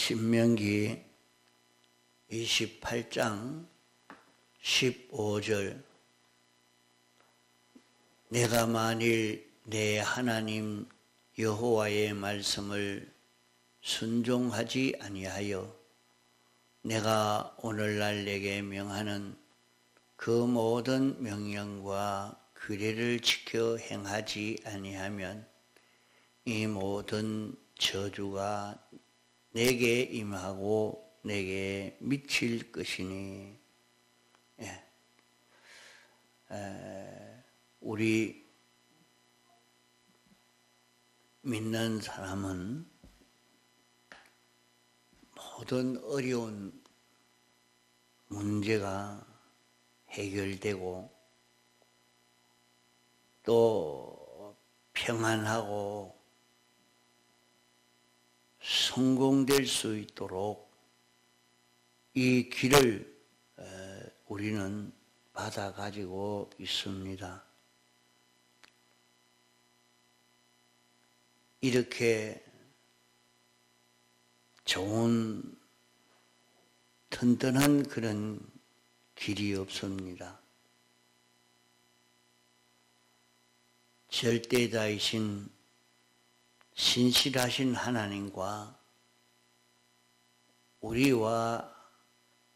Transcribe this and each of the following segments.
신명기 28장 15절 내가 만일 내 하나님 여호와의 말씀을 순종하지 아니하여 내가 오늘날 내게 명하는 그 모든 명령과 규례를 지켜 행하지 아니하면 이 모든 저주가 내게 임하고 내게 미칠 것이니. 우리 믿는 사람은 모든 어려운 문제가 해결되고 또 평안하고 성공될 수 있도록 이 길을 우리는 받아 가지고 있습니다. 이렇게 좋은 튼튼한 그런 길이 없습니다. 절대자이신 신실하신 하나님과 우리와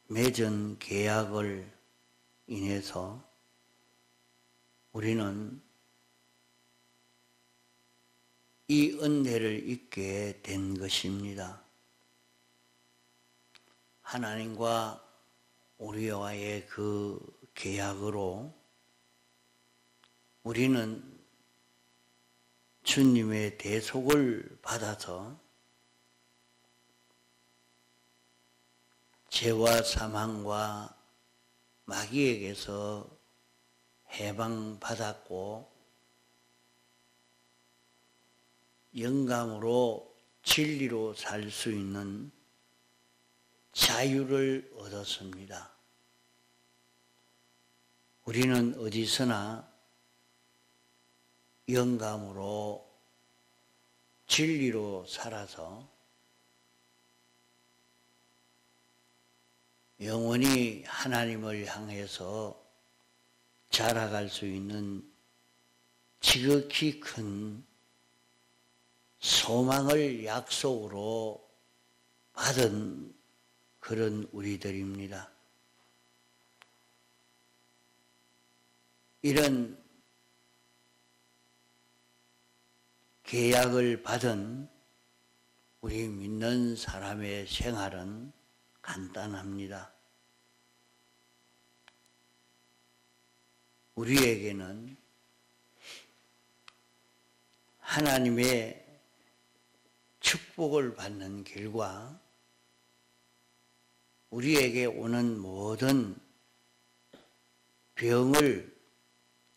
맺은 계약을 인해서 우리는 이 은혜를 잊게 된 것입니다. 하나님과 우리와의 그 계약으로 우리는 주님의 대속을 받아서 죄와 사망과 마귀에게서 해방받았고 영감으로 진리로 살 수 있는 자유를 얻었습니다. 우리는 어디서나 영감으로 진리로 살아서 영원히 하나님을 향해서 자라갈 수 있는 지극히 큰 소망을 약속으로 받은 그런 우리들입니다. 이런 계약을 받은 우리 믿는 사람의 생활은 간단합니다. 우리에게는 하나님의 축복을 받는 길과 우리에게 오는 모든 병을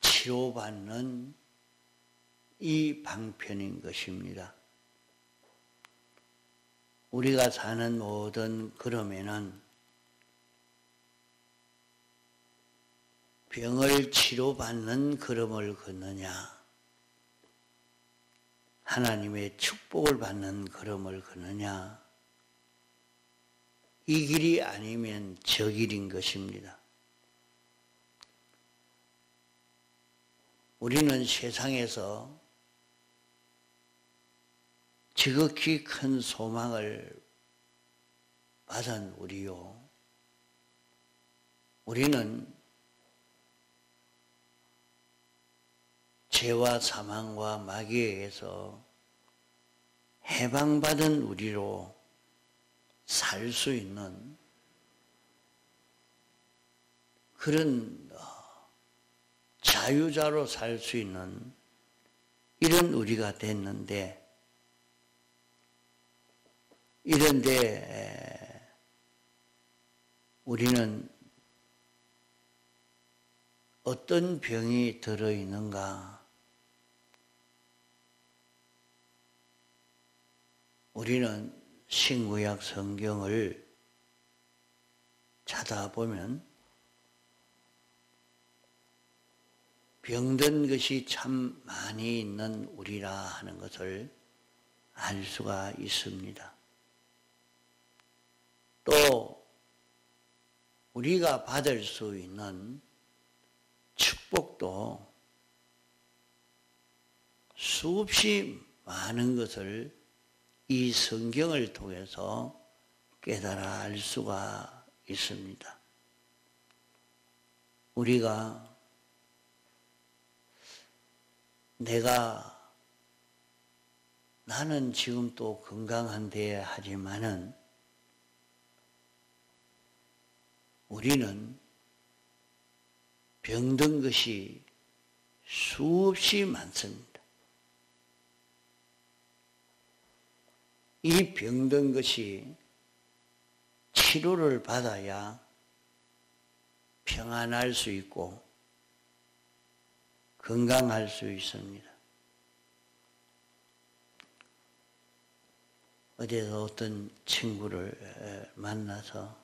치료받는 이 방편인 것입니다. 우리가 사는 모든 걸음에는 병을 치료받는 걸음을 걷느냐, 하나님의 축복을 받는 걸음을 걷느냐, 이 길이 아니면 저 길인 것입니다. 우리는 세상에서 지극히 큰 소망을 받은 우리요. 우리는 죄와 사망과 마귀에게서 해방받은 우리로 살 수 있는 그런 자유자로 살 수 있는 이런 우리가 됐는데, 이런데 우리는 어떤 병이 들어있는가? 우리는 신구약 성경을 찾아보면 병든 것이 참 많이 있는 우리라 하는 것을 알 수가 있습니다. 또 우리가 받을 수 있는 축복도 수없이 많은 것을 이 성경을 통해서 깨달아 알 수가 있습니다. 우리가 나는 지금 또 건강한데 하지만은 우리는 병든 것이 수없이 많습니다. 이 병든 것이 치료를 받아야 평안할 수 있고 건강할 수 있습니다. 어제도 어떤 친구를 만나서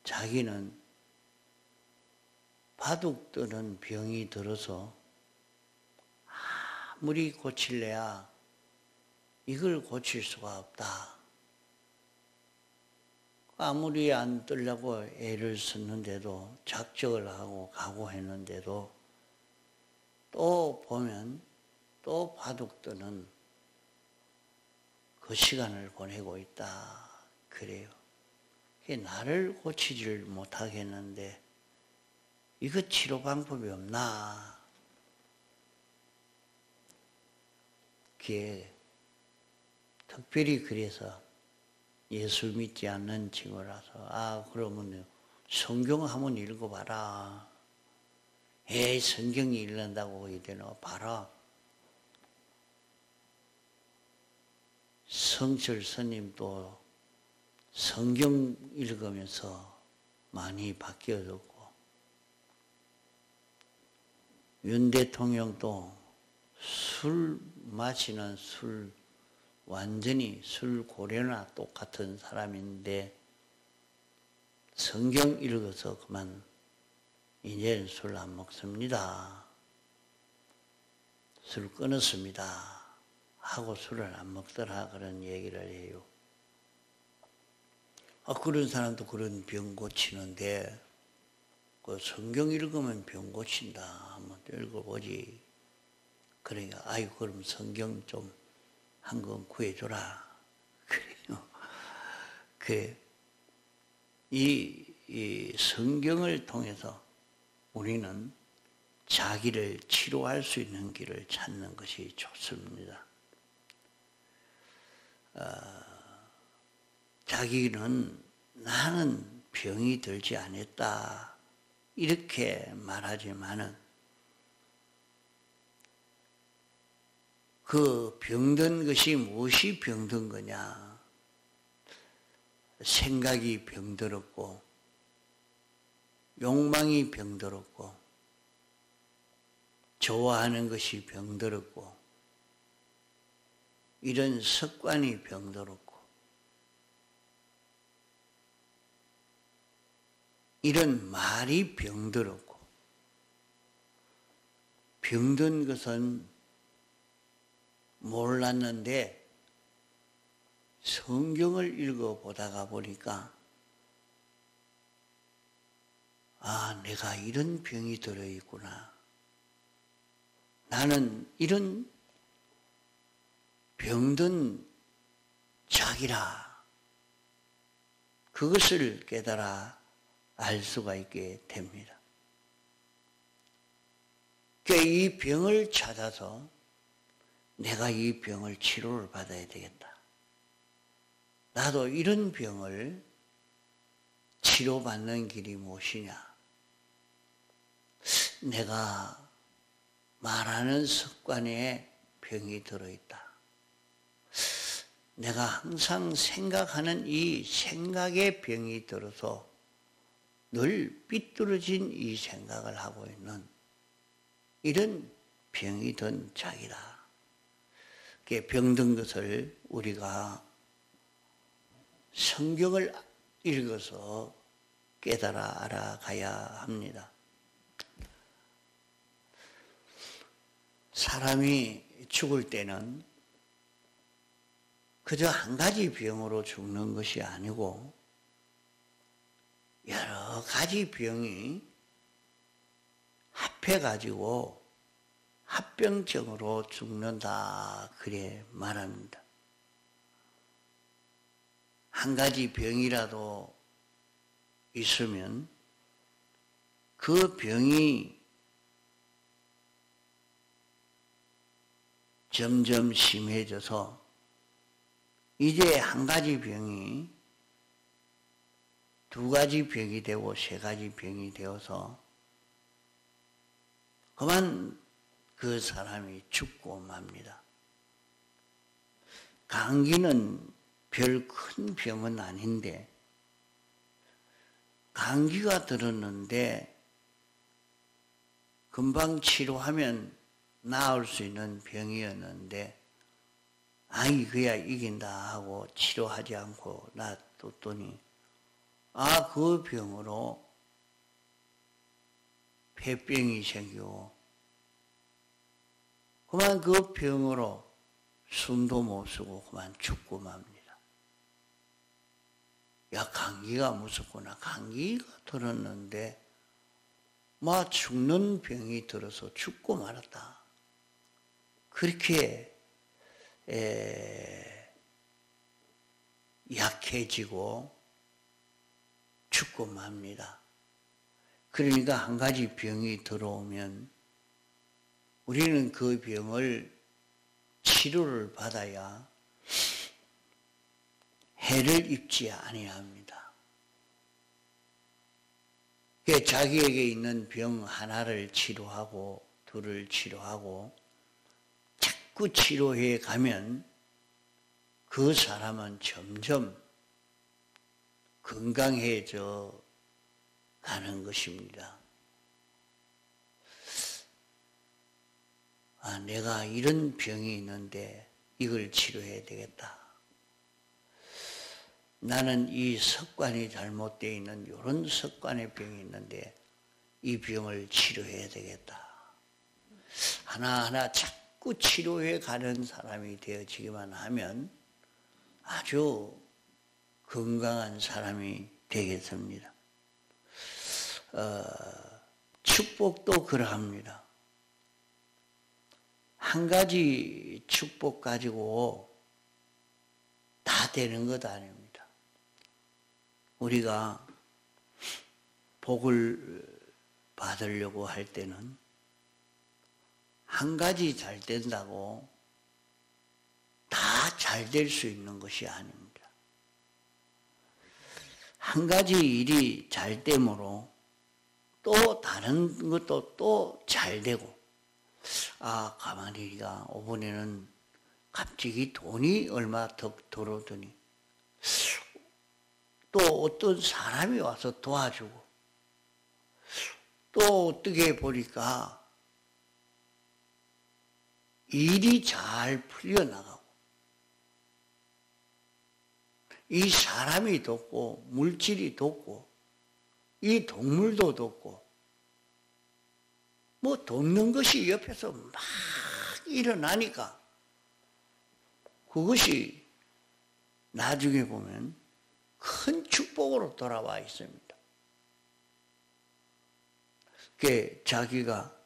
자기는 바둑 뜨는 병이 들어서 아무리 고칠래야 이걸 고칠 수가 없다. 아무리 안 뜨려고 애를 썼는데도 작정을 하고 각오했는데도 또 보면 또 바둑 뜨는 그 시간을 보내고 있다. 그래요. 나를 고치지를 못하겠는데 이거 치료 방법이 없나? 그게 특별히 그래서 예수 믿지 않는 친구라서 그러면 성경 한번 읽어봐라. 성경이 읽는다고 이되나 봐라. 성철 스님도 성경 읽으면서 많이 바뀌어졌고 윤 대통령도 술 마시는 완전히 술 고래나 똑같은 사람인데 성경 읽어서 그만 이제는 술 안 먹습니다. 술 끊었습니다. 하고 술을 안 먹더라 그런 얘기를 해요. 그런 사람도 그런 병 고치는데 그 성경 읽으면 병 고친다. 한번 읽어보지. 그러니까 그럼 성경 좀 한 권 구해줘라. 그래요. 이 성경을 통해서 우리는 자기를 치료할 수 있는 길을 찾는 것이 좋습니다. 자기는 나는 병이 들지 않았다. 이렇게 말하지만은 그 병든 것이 무엇이 병든 거냐? 생각이 병들었고, 욕망이 병들었고, 좋아하는 것이 병들었고, 이런 습관이 병들었고, 이런 말이 병들었고, 병든 것은 몰랐는데 성경을 읽어보다가 보니까 내가 이런 병이 들어있구나. 나는 이런 병든 자기라. 그것을 깨달아 알 수가 있게 됩니다. 이 병을 찾아서 내가 이 병을 치료를 받아야 되겠다. 나도 이런 병을 치료받는 길이 무엇이냐? 내가 말하는 습관에 병이 들어있다. 내가 항상 생각하는 이 생각에 병이 들어서 늘 삐뚤어진 이 생각을 하고 있는 이런 병이 든 자기다. 병든 것을 우리가 성경을 읽어서 깨달아 알아가야 합니다. 사람이 죽을 때는 그저 한 가지 병으로 죽는 것이 아니고 여러 가지 병이 합해가지고 합병증으로 죽는다 그래 말합니다. 한 가지 병이라도 있으면 그 병이 점점 심해져서 이제 한 가지 병이 두 가지 병이 되고 세 가지 병이 되어서 그만 그 사람이 죽고 맙니다. 감기는 별 큰 병은 아닌데 감기가 들었는데 금방 치료하면 나을 수 있는 병이었는데 아이 그야 이긴다 하고 치료하지 않고 놔뒀더니 그 병으로 폐병이 생기고 그만 그 병으로 숨도 못 쉬고 그만 죽고 맙니다. 야, 감기가 무섭구나. 감기가 들었는데 막 죽는 병이 들어서 죽고 말았다. 그렇게 약해지고 죽고 맙니다. 그러니까 한 가지 병이 들어오면 우리는 그 병을 치료를 받아야 해를 입지 아니합니다. 자기에게 있는 병 하나를 치료하고 둘을 치료하고 자꾸 치료해 가면 그 사람은 점점 건강해져 가는 것입니다. 내가 이런 병이 있는데 이걸 치료해야 되겠다. 나는 이 습관이 잘못되어 있는 이런 습관의 병이 있는데 이 병을 치료해야 되겠다. 하나하나 자꾸 치료해 가는 사람이 되어지기만 하면 아주 건강한 사람이 되겠습니다. 축복도 그러합니다. 한 가지 축복 가지고 다 되는 것 아닙니다. 우리가 복을 받으려고 할 때는 한 가지 잘 된다고 다 잘 될 수 있는 것이 아닙니다. 한 가지 일이 잘 되므로 또 다른 것도 또 잘 되고 가만히 이번에는 갑자기 돈이 얼마 더 들어오더니 또 어떤 사람이 와서 도와주고 또 어떻게 보니까 일이 잘 풀려나가고 이 사람이 돕고 물질이 돕고 이 동물도 돕고 뭐 돕는 것이 옆에서 막 일어나니까 그것이 나중에 보면 큰 축복으로 돌아와 있습니다. 자기가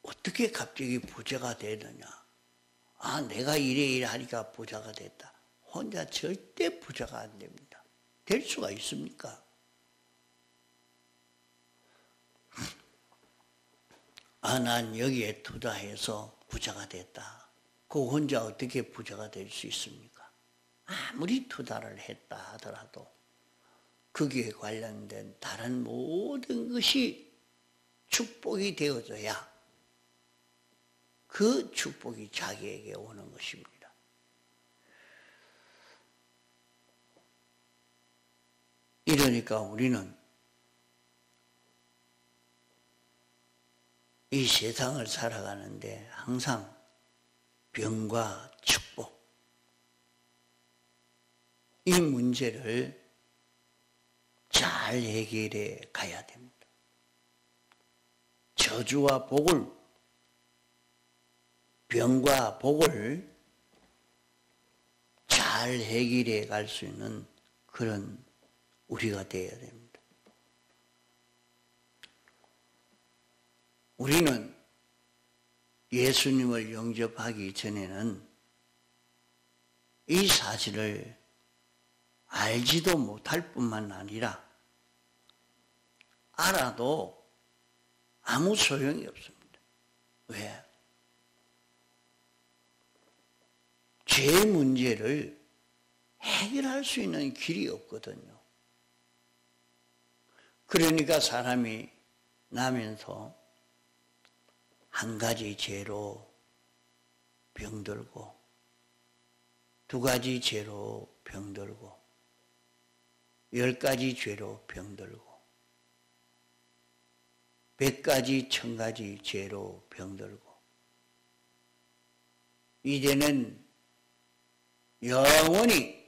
어떻게 갑자기 부자가 되느냐. 내가 이래 하니까 부자가 됐다. 혼자 절대 부자가 안 됩니다. 될 수가 있습니까? 난 여기에 투자해서 부자가 됐다. 그 혼자 어떻게 부자가 될 수 있습니까? 아무리 투자를 했다 하더라도 거기에 관련된 다른 모든 것이 축복이 되어져야 그 축복이 자기에게 오는 것입니다. 이러니까 우리는 이 세상을 살아가는데 항상 병과 축복, 이 문제를 잘 해결해 가야 됩니다. 저주와 복을 병과 복을 잘 해결해 갈 수 있는 그런 우리가 되어야 됩니다. 우리는 예수님을 영접하기 전에는 이 사실을 알지도 못할 뿐만 아니라 알아도 아무 소용이 없습니다. 왜? 죄 문제를 해결할 수 있는 길이 없거든요. 그러니까 사람이 나면서 한 가지 죄로 병들고 두 가지 죄로 병들고 10가지 죄로 병들고 100가지 1000가지 죄로 병들고 이제는 영원히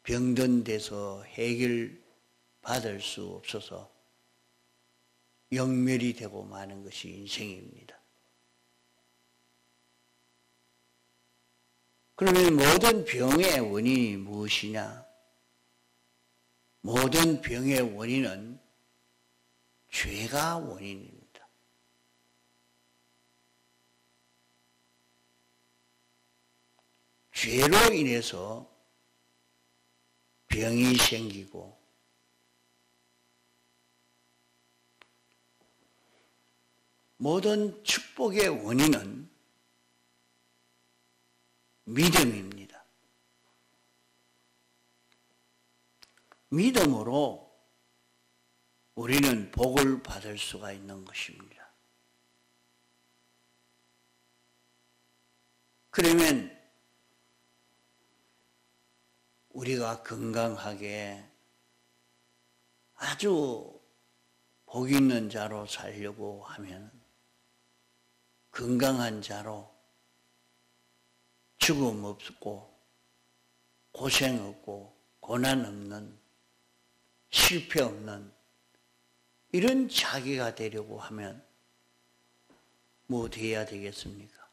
병든 데서 해결받을 수 없어서 영멸이 되고 마는 것이 인생입니다. 그러면 모든 병의 원인이 무엇이냐? 모든 병의 원인은 죄가 원인입니다. 죄로 인해서 병이 생기고 모든 축복의 원인은 믿음입니다. 믿음으로 우리는 복을 받을 수가 있는 것입니다. 그러면 우리가 건강하게 아주 복 있는 자로 살려고 하면 건강한 자로 죽음 없고 고생 없고 고난 없는 실패 없는 이런 자기가 되려고 하면 뭐 돼야 되겠습니까?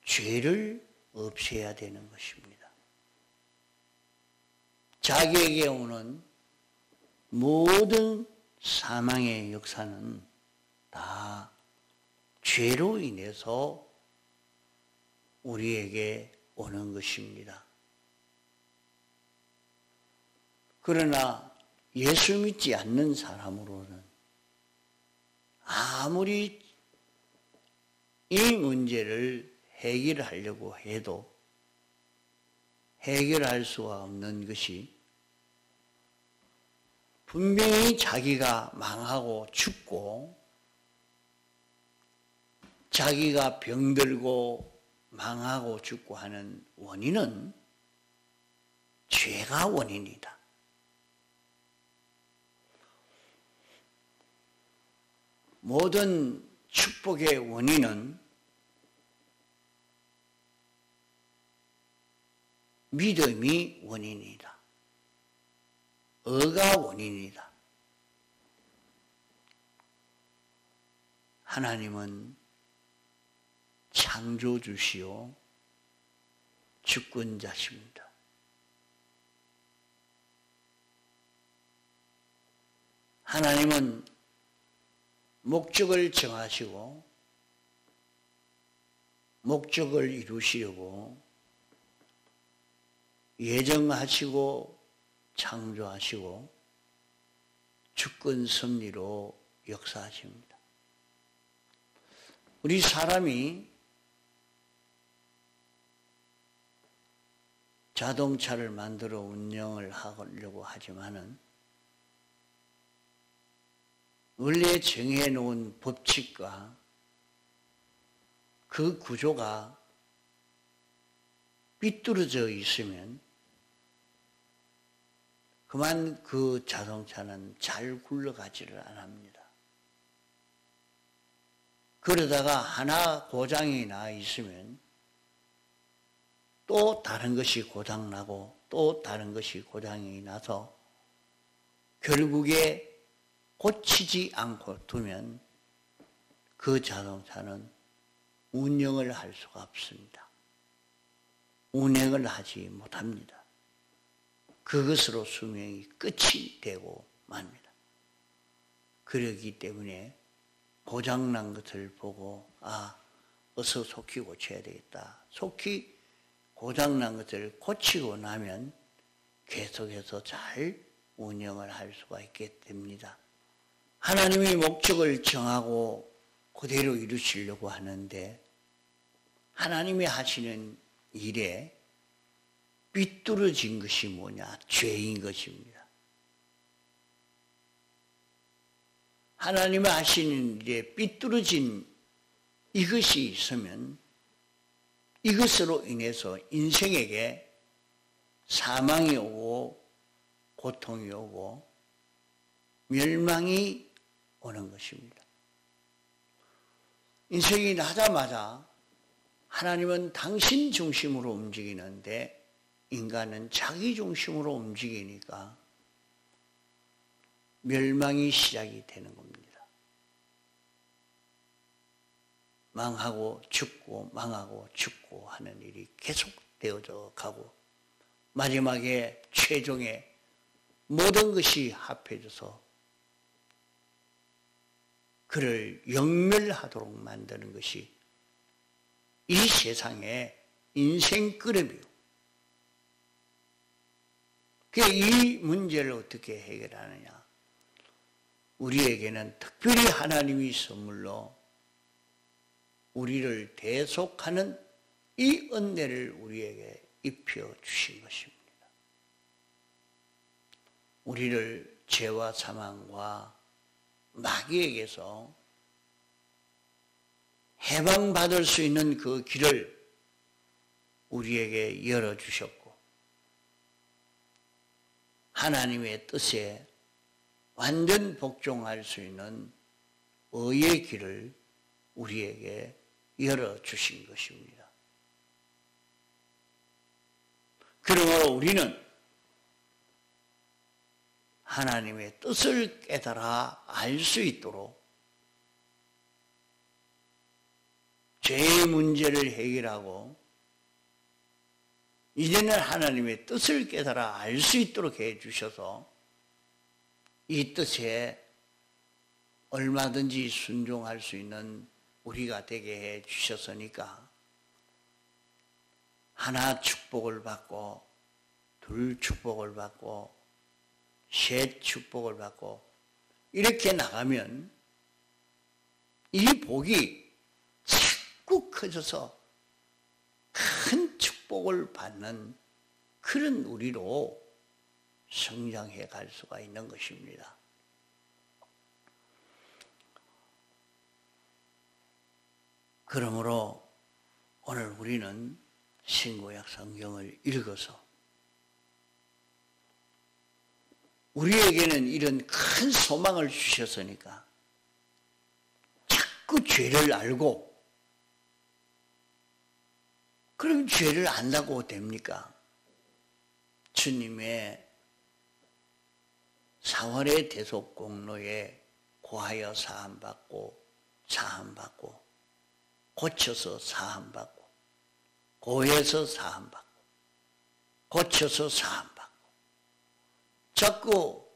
죄를 없애야 되는 것입니다. 자기에게 오는 모든 사망의 역사는 다 죄로 인해서 우리에게 오는 것입니다. 그러나 예수 믿지 않는 사람으로는 아무리 이 문제를 해결하려고 해도 해결할 수가 없는 것이 분명히 자기가 망하고 죽고 자기가 병들고 망하고 죽고 하는 원인은 죄가 원인이다. 모든 축복의 원인은 믿음이 원인이다. 의가 원인이다. 하나님은 창조주시오 주권자십니다. 하나님은 목적을 정하시고 목적을 이루시려고 예정하시고 창조하시고 주권 섭리로 역사하십니다. 우리 사람이 자동차를 만들어 운영을 하려고 하지만은 원래 정해놓은 법칙과 그 구조가 삐뚤어져 있으면 그만 그 자동차는 잘 굴러가지를 않습니다. 그러다가 하나 고장이 나 있으면 또 다른 것이 고장나고 또 다른 것이 고장이 나서 결국에 고치지 않고 두면 그 자동차는 운영을 할 수가 없습니다. 운행을 하지 못합니다. 그것으로 수명이 끝이 되고 맙니다. 그러기 때문에 고장난 것을 보고 어서 속히 고쳐야 되겠다. 속히 고장난 것을 고치고 나면 계속해서 잘 운영을 할 수가 있게 됩니다. 하나님이 목적을 정하고 그대로 이루시려고 하는데 하나님이 하시는 일에 삐뚤어진 것이 뭐냐? 죄인 것입니다. 하나님이 하시는 일에 삐뚤어진 이것이 있으면 이것으로 인해서 인생에게 사망이 오고 고통이 오고 멸망이 오는 것입니다. 인생이 나자마자 하나님은 당신 중심으로 움직이는데 인간은 자기 중심으로 움직이니까 멸망이 시작이 되는 겁니다. 망하고 죽고 망하고 죽고 하는 일이 계속되어져 가고 마지막에 최종에 모든 것이 합해져서 그를 영멸하도록 만드는 것이 이 세상의 인생 끄름이요. 이 문제를 어떻게 해결하느냐? 우리에게는 특별히 하나님이 선물로 우리를 대속하는 이 은혜를 우리에게 입혀 주신 것입니다. 우리를 죄와 사망과 마귀에게서 해방받을 수 있는 그 길을 우리에게 열어주셨고 하나님의 뜻에 완전 복종할 수 있는 의의 길을 우리에게 열어주신 것입니다. 그러므로 우리는 하나님의 뜻을 깨달아 알 수 있도록 죄의 문제를 해결하고 이제는 하나님의 뜻을 깨달아 알 수 있도록 해주셔서 이 뜻에 얼마든지 순종할 수 있는 우리가 되게 해주셨으니까 하나 축복을 받고 둘 축복을 받고 셋 축복을 받고 이렇게 나가면 이 복이 자꾸 커져서 큰 축복을 받는 그런 우리로 성장해 갈 수가 있는 것입니다. 그러므로 오늘 우리는 신구약 성경을 읽어서 우리에게는 이런 큰 소망을 주셨으니까 자꾸 죄를 알고 그럼 죄를 안다고 됩니까? 주님의 4월의 대속 공로에 고하여 사함받고 사함받고 고쳐서 사함받고 고해서 사함받고 고쳐서 사함받고 자꾸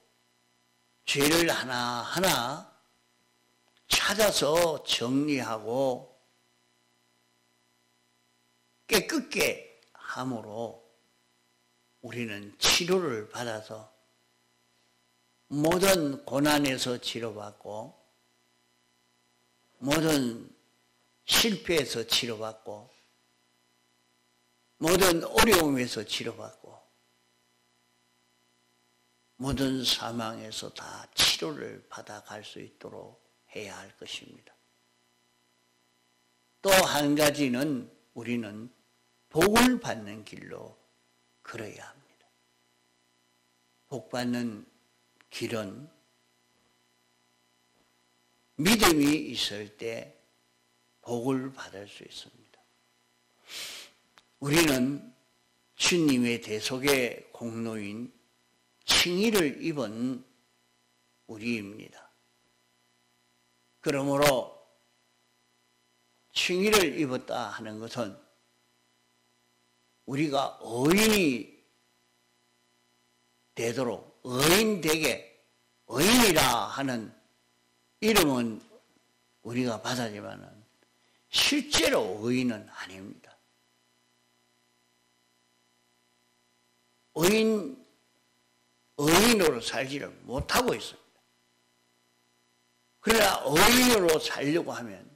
죄를 하나하나 찾아서 정리하고 깨끗게 함으로 우리는 치료를 받아서 모든 고난에서 치료받고 모든 실패에서 치료받고 모든 어려움에서 치료받고 모든 사망에서 다 치료를 받아갈 수 있도록 해야 할 것입니다. 또 한 가지는 우리는 복을 받는 길로 걸어야 합니다. 복 받는 길은 믿음이 있을 때 복을 받을 수 있습니다. 우리는 주님의 대속의 공로인 칭의를 입은 우리입니다. 그러므로 칭의를 입었다 하는 것은 우리가 의인이 되도록 의인되게 의인이라 하는 이름은 우리가 받았지만 실제로 의인은 아닙니다. 의인으로 살지를 못하고 있습니다. 그러나 의인으로 살려고 하면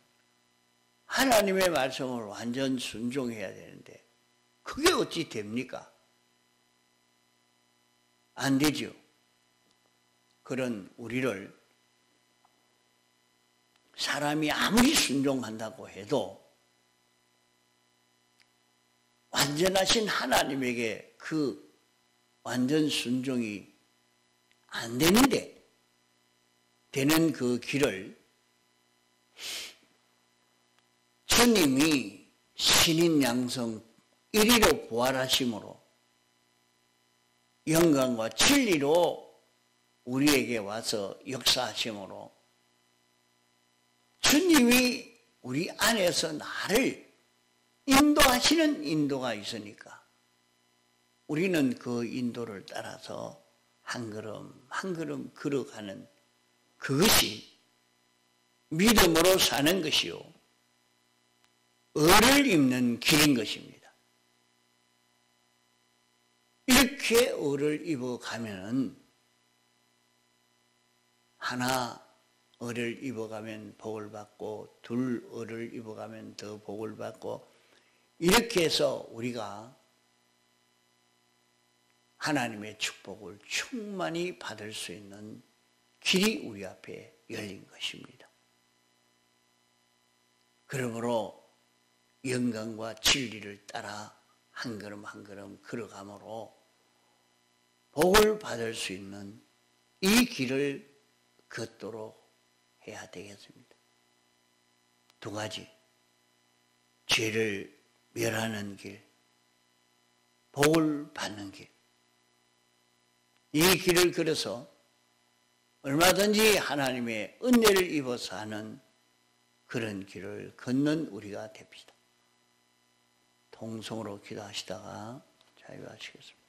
하나님의 말씀을 완전 순종해야 되는데 그게 어찌 됩니까? 안 되죠. 그런 우리를 사람이 아무리 순종한다고 해도 완전하신 하나님에게 그 완전 순종이 안 되는데 되는 그 길을 주님이 신인 양성 1위로 부활하심으로 영광과 진리로 우리에게 와서 역사하심으로 주님이 우리 안에서 나를 인도하시는 인도가 있으니까 우리는 그 인도를 따라서 한 걸음 한 걸음 걸어가는 그것이 믿음으로 사는 것이요 의를 입는 길인 것입니다. 이렇게 의를 입어가면은 하나 의를 입어가면 복을 받고 둘 의를 입어가면 더 복을 받고 이렇게 해서 우리가 하나님의 축복을 충만히 받을 수 있는 길이 우리 앞에 열린 것입니다. 그러므로 영광과 진리를 따라 한 걸음 한 걸음 걸어가므로 복을 받을 수 있는 이 길을 걷도록 해야 되겠습니다. 두 가지, 죄를 멸하는 길, 복을 받는 길. 이 길을 걸어서 얼마든지 하나님의 은혜를 입어서 하는 그런 길을 걷는 우리가 됩시다. 통성으로 기도하시다가 자유하시겠습니다.